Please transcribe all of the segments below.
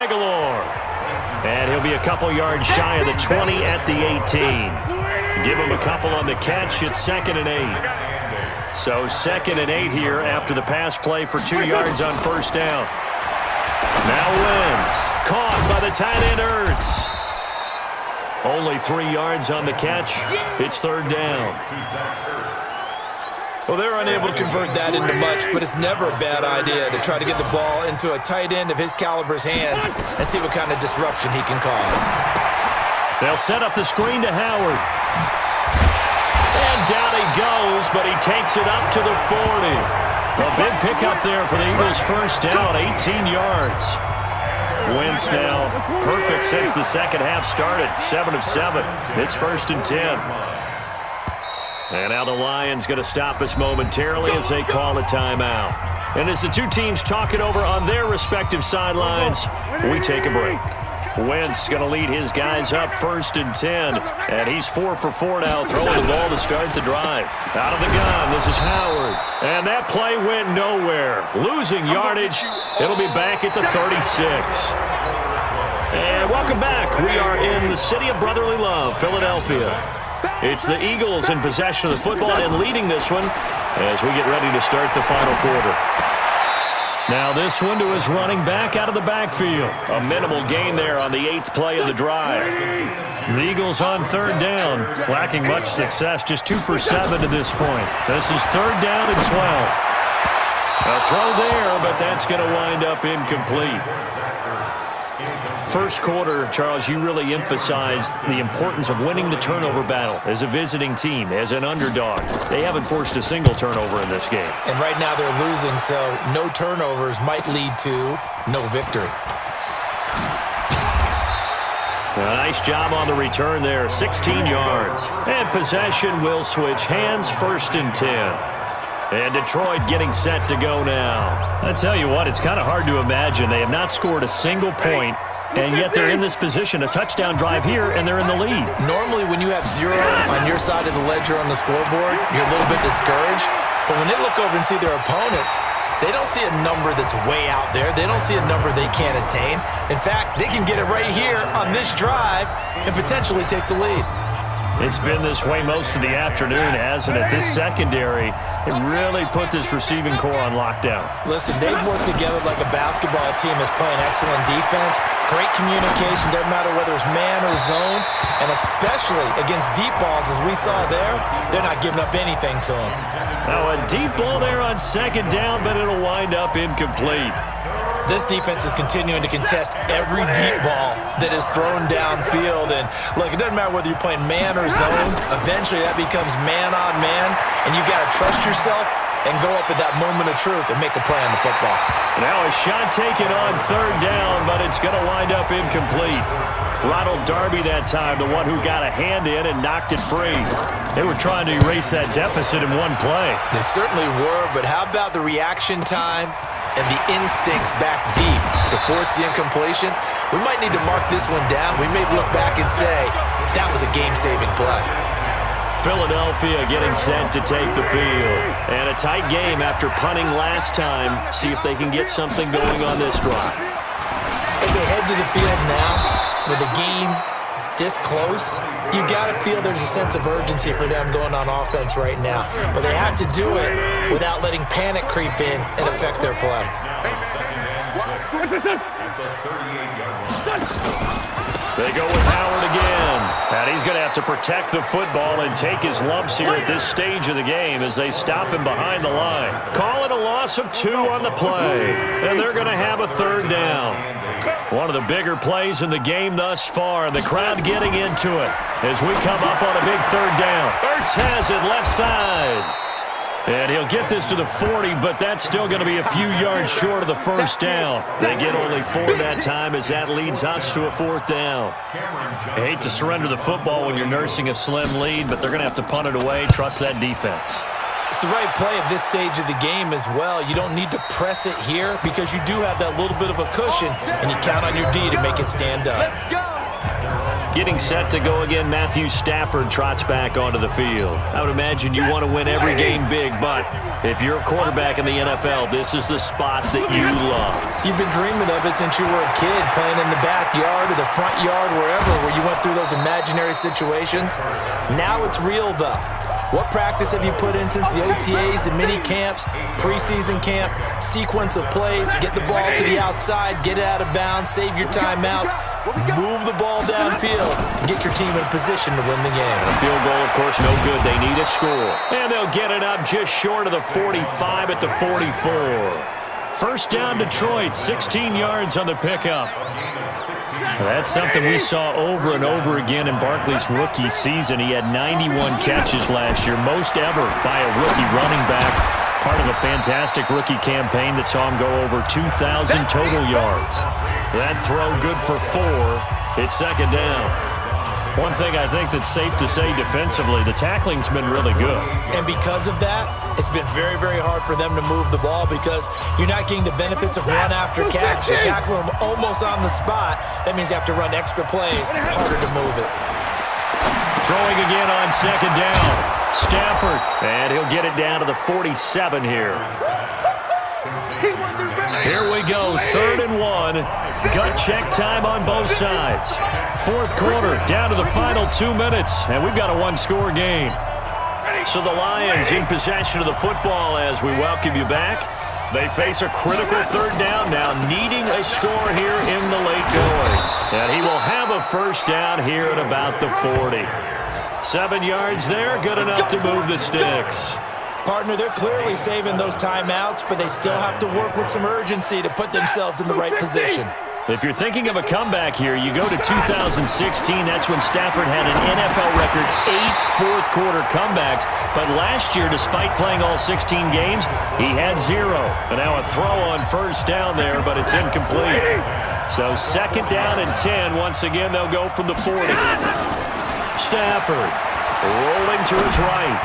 galore. And he'll be a couple yards shy of the 20 at the 18. Give him a couple on the catch. It's 2nd and 8. So 2nd and 8 here after the pass play for 2 yards on first down. Now Wentz, caught by the tight end Ertz. Only 3 yards on the catch. It's 3rd down. Well, they're unable to convert that into much, but it's never a bad idea to try to get the ball into a tight end of his caliber's hands and see what kind of disruption he can cause. They'll set up the screen to Howard. And down he goes, but he takes it up to the 40. A big pickup there for the Eagles' first down, 18 yards. Wentz now perfect since the second half started, 7 of 7. It's 1st and 10. And now the Lions going to stop us momentarily as they call a timeout. And as the two teams talk it over on their respective sidelines, we take a break. Wentz going to lead his guys up 1st and 10. And he's 4 for 4 now, throwing the ball to start the drive. Out of the gun, this is Howard. And that play went nowhere. Losing yardage. It'll be back at the 36. And welcome back. We are in the city of brotherly love, Philadelphia. It's the Eagles in possession of the football and leading this one as we get ready to start the final quarter. Now this one to his running back out of the backfield. A minimal gain there on the 8th play of the drive. The Eagles on 3rd down, lacking much success, just 2 for 7 to this point. This is 3rd down and 12. A throw there, but that's going to wind up incomplete. First quarter, Charles, you really emphasized the importance of winning the turnover battle as a visiting team, as an underdog. They haven't forced a single turnover in this game. And right now they're losing, so no turnovers might lead to no victory. A nice job on the return there, 16 yards. And possession will switch hands, 1st and 10. And Detroit getting set to go now. I tell you what, it's kind of hard to imagine. They have not scored a single point, and yet they're in this position, a touchdown drive here, and they're in the lead. Normally when you have 0 on your side of the ledger on the scoreboard, you're a little bit discouraged. But when they look over and see their opponents, they don't see a number that's way out there. They don't see a number they can't attain. In fact, they can get it right here on this drive and potentially take the lead. It's been this way most of the afternoon, hasn't it? This secondary, it really put this receiving core on lockdown. Listen, they've worked together like a basketball team that's playing excellent defense. Great communication, doesn't matter whether it's man or zone. And especially against deep balls, as we saw there, they're not giving up anything to them. Now a deep ball there on 2nd down, but it'll wind up incomplete. This defense is continuing to contest every deep ball that is thrown downfield. And look, it doesn't matter whether you're playing man or zone. Eventually that becomes man on man, and you got to trust yourself and go up at that moment of truth and make a play on the football. Now a shot taken on 3rd down, but it's going to wind up incomplete. Ronald Darby that time, the one who got a hand in and knocked it free. They were trying to erase that deficit in one play. They certainly were, but how about the reaction time and the instincts back deep to force the incompletion? We might need to mark this one down. We may look back and say, that was a game-saving play. Philadelphia getting set to take the field. And a tight game after punting last time. See if they can get something going on this drive. As they head to the field now, with the game this close, you've got to feel there's a sense of urgency for them going on offense right now. But they have to do it without letting panic creep in and affect their play. They go with Howard again. And he's going to have to protect the football and take his lumps here at this stage of the game as they stop him behind the line. Call it a loss of 2 on the play. And they're going to have a 3rd down. One of the bigger plays in the game thus far, and the crowd getting into it as we come up on a big 3rd down. Ertz has it left side. And he'll get this to the 40, but that's still going to be a few yards short of the first down. They get only 4 that time as that leads us to a 4th down. I hate to surrender the football when you're nursing a slim lead, but they're going to have to punt it away. Trust that defense. It's the right play at this stage of the game as well. You don't need to press it here because you do have that little bit of a cushion, and you count on your D to make it stand up. Getting set to go again, Matthew Stafford trots back onto the field. I would imagine you want to win every game big, but if you're a quarterback in the NFL, this is the spot that you love. You've been dreaming of it since you were a kid, playing in the backyard or the front yard, wherever, where you went through those imaginary situations. Now it's real, though. What practice have you put in since the OTAs, the mini camps, preseason camp, sequence of plays, get the ball to the outside, get it out of bounds, save your timeouts, move the ball downfield, and get your team in a position to win the game. A field goal, of course, no good. They need a score. And they'll get it up just short of the 45 at the 44. First down, Detroit, 16 yards on the pickup. That's something we saw over and over again in Barkley's rookie season. He had 91 catches last year, most ever by a rookie running back. Part of a fantastic rookie campaign that saw him go over 2,000 total yards. That throw good for 4. It's second down. One thing I think that's safe to say defensively, the tackling's been really good. And because of that, it's been very, very hard for them to move the ball because you're not getting the benefits of run after catch. You tackle them almost on the spot. That means you have to run extra plays, harder to move it. Throwing again on second down. Stafford, and he'll get it down to the 47 here. Here we go, 3rd and 1. Gut check time on both sides. Fourth quarter, down to the final 2 minutes, and we've got a one-score game. So the Lions in possession of the football as we welcome you back. They face a critical 3rd down now, needing a score here in the late going. And he will have a first down here at about the 40. 7 yards there, good enough to move the sticks. Partner, they're clearly saving those timeouts, but they still have to work with some urgency to put themselves in the right position. If you're thinking of a comeback here, you go to 2016. That's when Stafford had an NFL record 8 fourth-quarter comebacks. But last year, despite playing all 16 games, he had 0. And now a throw on first down there, but it's incomplete. So second down and 10. Once again, they'll go from the 40. Stafford rolling to his right.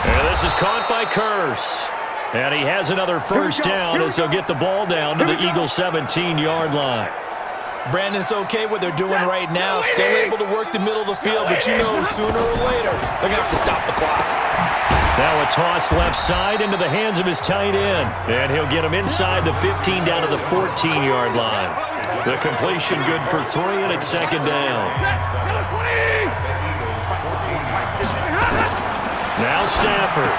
And this is caught by Curse. And he has another first down as he'll get the ball down to the Eagles' 17-yard line. Brandon, it's okay what they're doing right now. Still able to work the middle of the field, but you know sooner or later they're going to have to stop the clock. Now a toss left side into the hands of his tight end. And he'll get him inside the 15 down to the 14-yard line. The completion good for 3, and it's second down. Now Stafford.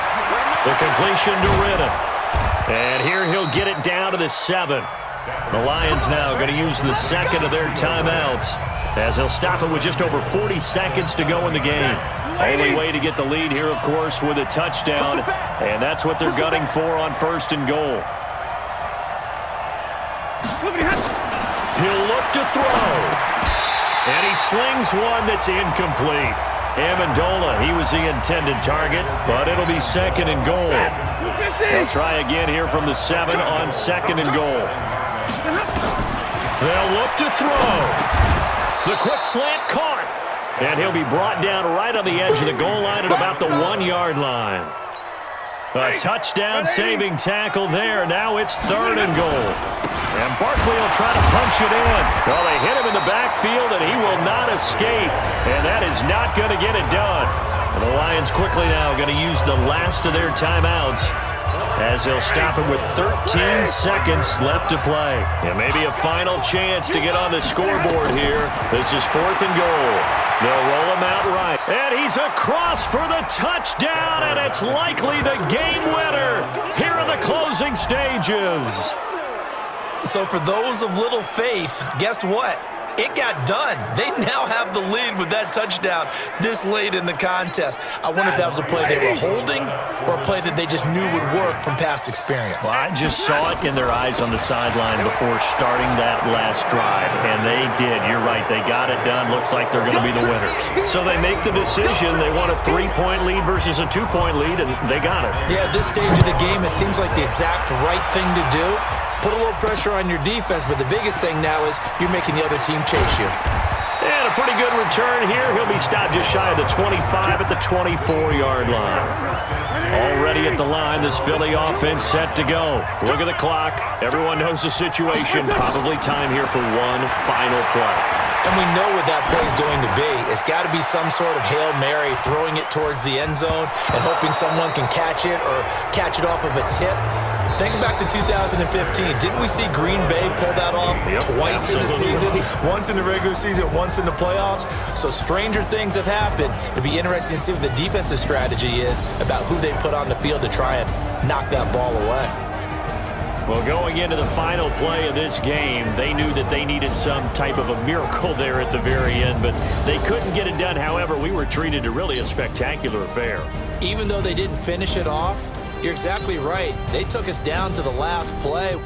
The completion to Ridden. And here he'll get it down to the 7. The Lions now going to use the second of their timeouts as he'll stop it with just over 40 seconds to go in the game. Only way to get the lead here, of course, with a touchdown. And that's what they're gunning for on 1st and goal. He'll look to throw. And he slings one that's incomplete. Amendola, he was the intended target, but it'll be 2nd and goal. They'll try again here from the 7 on 2nd and goal. They'll look to throw. The quick slant caught. And he'll be brought down right on the edge of the goal line at about the 1-yard line. A touchdown-saving tackle there. Now it's 3rd and goal. And Barkley will try to punch it in. Well, they hit him in the backfield, and he will not escape. And that is not going to get it done. And the Lions quickly now going to use the last of their timeouts as they'll stop it with 13 seconds left to play. And maybe a final chance to get on the scoreboard here. This is 4th and goal. They'll roll him out right. And he's across for the touchdown, and it's likely the game winner here in the closing stages. So for those of little faith, guess what? It got done. They now have the lead with that touchdown this late in the contest. I wonder if that was a play they were holding or a play that they just knew would work from past experience. Well, I just saw it in their eyes on the sideline before starting that last drive, and they did. You're right. They got it done. Looks like they're going to be the winners. So they make the decision. They want a 3-point lead versus a 2-point lead, and they got it. Yeah, at this stage of the game, it seems like the exact right thing to do. Put a little pressure on your defense, but the biggest thing now is you're making the other team chase you. And a pretty good return here. He'll be stopped just shy of the 25 at the 24-yard line. Already at the line, this Philly offense set to go. Look at the clock. Everyone knows the situation. Probably time here for one final play. And we know what that play is going to be. It's got to be some sort of Hail Mary, throwing it towards the end zone and hoping someone can catch it or catch it off of a tip. Think back to 2015. Didn't we see Green Bay pull that off twice in the season? Once in the regular season, once in the playoffs. So stranger things have happened. It'd be interesting to see what the defensive strategy is about who they put on the field to try and knock that ball away. Well, going into the final play of this game, they knew that they needed some type of a miracle there at the very end, but they couldn't get it done. However, we were treated to really a spectacular affair. Even though they didn't finish it off, you're exactly right. They took us down to the last play.